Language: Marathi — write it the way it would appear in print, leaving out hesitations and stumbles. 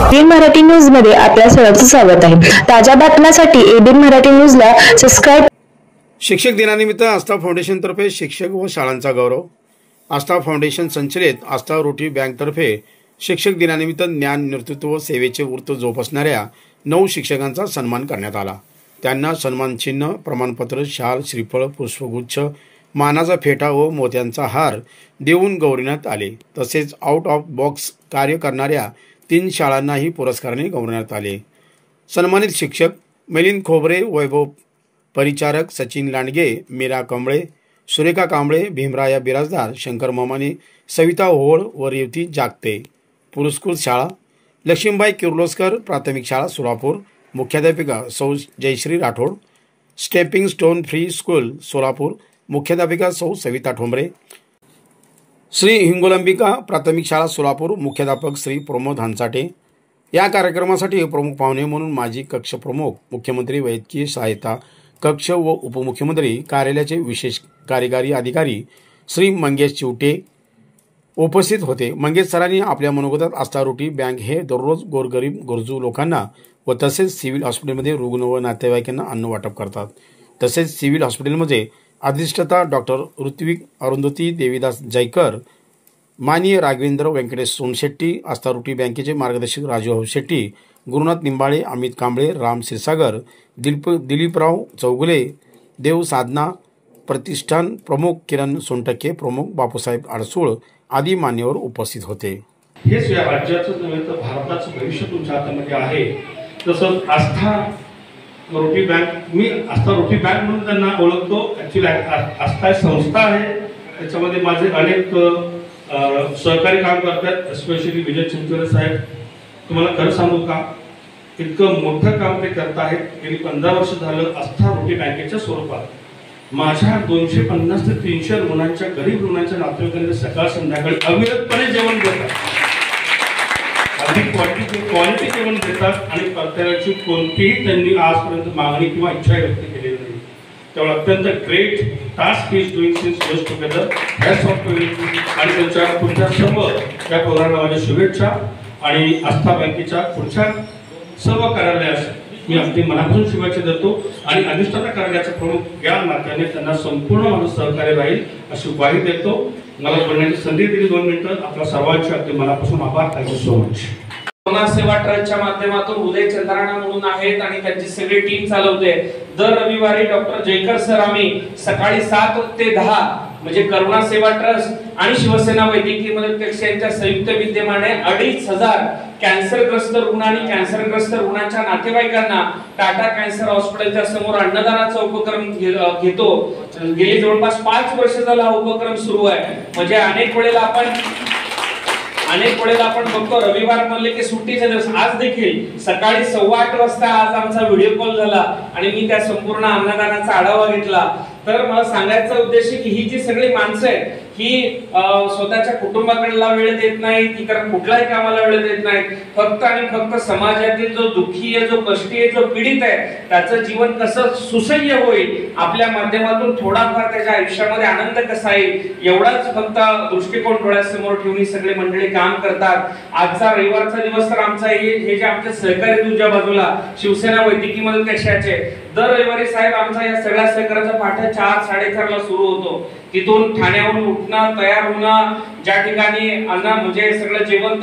एबीएन मराठी न्यूज मध्ये आपल्या सर्वांचं स्वागत आहे। ताज्या बातम्यांसाठी एबीएन मराठी न्यूजला सबस्क्राइब। शिक्षक दिनानिमित्त आस्था फाउंडेशन तर्फे शिक्षक व शाळांचा गौरव। आस्था फाउंडेशन संचलित आस्था रोटरी बँक तर्फे शिक्षक दिनानिमित्त ज्ञान नेतृत्व सेवेचे वृत्त जोपासणाऱ्या 9 शिक्षकांचा सन्मान करण्यात आला। त्यांना सन्मान चिन्ह, प्रमाणपत्र, शाल, श्रीफळ, पुष्पगुच्छ, मानाचा फेटा व मोत्यांचा हार देऊन गौरवण्यात आले। तसेच आउट ऑफ बॉक्स कार्य करणाऱ्या 3 शाळांनाही पुरस्काराने गौरवण्यात आले। सन्मानित शिक्षक मिलिंद खोबरे, वैभव परिचारक, सचिन लांडगे, मीरा कांबळे, सुरेखा कांबळे, भीमराया बिराजदार, शंकर मामाने, सविता ओहोळ व रेवती जागते। पुरस्कृत शाळा लक्ष्मीबाई किर्लोस्कर प्राथमिक शाळा सोलापूर, मुख्याध्यापिका सौ Jayashree Rathod, stepping stone free school Solapur, मुख्याध्यापिका सौ सविता ठोंबरे, श्री हिंगोलंबिका प्राथमिक शाळा सोलापूर, मुख्याध्यापक श्री प्रमोद हंचाटे। या कार्यक्रमासाठी प्रमुख पाहुणे म्हणून माजी कक्ष प्रमुख, मुख्यमंत्री वैद्यकीय सहायता कक्ष व उपमुख्यमंत्री कार्यालयाचे विशेष कार्यकारी अधिकारी श्री मंगेश चिवटे उपस्थित होते। मंगेश सरांनी आपल्या मनोगतात आस्था रोटरी बँक हे दररोज गोरगरीब गरजू लोकांना व तसेच सिव्हिल हॉस्पिटलमध्ये रुग्ण व नातेवाईकांना अन्न वाटप करतात। तसेच सिव्हिल हॉस्पिटलमध्ये अधिष्ठाता डॉक्टर ऋत्विक अरुंधती देवीदास जयकर, माननीय राघवेंद्र व्यंकटेश सोनशेट्टी, आस्था रोटरी बँकेचे मार्गदर्शक राजू शेट्टी, गुरुनाथ निंबाळे, अमित कांबळे, राम क्षीरसागर, दिलीपराव चौगुले, देव साधना प्रतिष्ठान प्रमुख किरण सोनटक्के, प्रमुख बापूसाहेब अडसूळ आदी मान्यवर उपस्थित होते। हेच या राज्याचं नव्हे तर भारताचं भविष्य तुमच्या हातामध्ये आहे। तसंच आस्था रोटरी बँक, मी आस्था रोटरी बँक म्हणून त्यांना ओळखतो। ॲक्च्युली आस्था संस्था आहे, त्याच्यामध्ये माझे अनेक सहकारी काम करतात, स्पेशली विजय चिंचोले साहेब। तुम्हाला खरं सांगू का, इतकं मोठं काम ते करत आहेत। गेली 15 वर्ष झालं आस्था रोटरी बँकेच्या स्वरूपात माझ्या 250 ते 300 रुग्णांच्या, गरीब रुग्णांच्या नातेवाईकांना सकाळ संध्याकाळी अविरतपणे जेवण देतात, अधिक क्वालिटी जेवण देतात आणि प्रत्येकाची कोणतीही त्यांनी आजपर्यंत मागणी किंवा इच्छा व्यक्त केलेली नाही। त्यामुळे अत्यंत great task is doing since days together hats off to you. आणि त्यांच्या पुढच्या सर्व या प्रोग्रामला माझ्या शुभेच्छा आणि आस्था बँकेच्या पुढच्या सर्व कार्यालयास मी अगदी मनापासून शुभेच्छा देतो आणि अधिष्ठाता कार्यालयाचा प्रमुख या नात्याने त्यांना संपूर्ण माझं सहकार्य राहील अशी ग्वाही देतो। मला बोलण्याची संधी दिली 2 मिनिटं, आपल्या सर्वांचे अगदी मनापासून आभार। Thank you so much. कोरोना सेवा ट्रस्टच्या माध्यमातून उदय चंद्राणा म्हणून आहेत आणि त्यांची सगळी टीम चालवते। दर रविवारी डॉक्टर जयकर सर आम्ही सकाळी 7 ते 10 म्हणजे करुणा सेवा ट्रस्ट आणि शिवसेना वैद्यकीय मदत कक्ष यांच्या संयुक्त विद्यमाने 2,500 कॅन्सरग्रस्त रुग्ण आणि कॅन्सरग्रस्त रुग्णांच्या नातेवाईकांना टाटा कॅन्सर हॉस्पिटलच्या समोर अन्नदानाचा उपक्रम घेतो। गेली जवळपास 5 वर्ष झाला हा उपक्रम सुरू आहे। म्हणजे अनेक वेळेला आपण बघतो रविवार म्हणले की सुट्टीचे दिवस, आज देखील सकाळी 8:15 वाजता आज आमचा व्हिडिओ कॉल झाला आणि मी त्या संपूर्ण अन्नदानाचा आढावा घेतला। तर मला सांगायचा उद्देश की ही जी सगळी माणसं आहेत ही स्वतःच्या कुटुंबाकडे वेळ देत नाहीत, इतर कुठल्याही कामाला वेळ देत नाहीत, फक्त आणि फक्त समाजातील जो दुःखी आहे, जो कष्टी आहे, जो पीडित आहे त्याचं जीवन कसं सुसह्य होईल, आपल्या माध्यमातून थोडाफार त्याच्या आयुष्यामध्ये आनंद कसा येईल एवढाच फक्त दृष्टिकोन डोळ्यासमोर ठेवून सगळे मंडळी काम करतात। आजचा रविवारचा दिवस तर आमचा हे जे आमचे सहकारी तुझ्या बाजूला शिवसेना वैद्यकीय मदत कक्षाचे दर रविवारी साहेब आमचा या सगळ्या सहकाराचा पाठ 4-4:30 ला सुरू होतो। तिथून ठाण्याहून उठणं, तयार होणं, ज्या ठिकाणी अन्न म्हणजे सगळं जेवण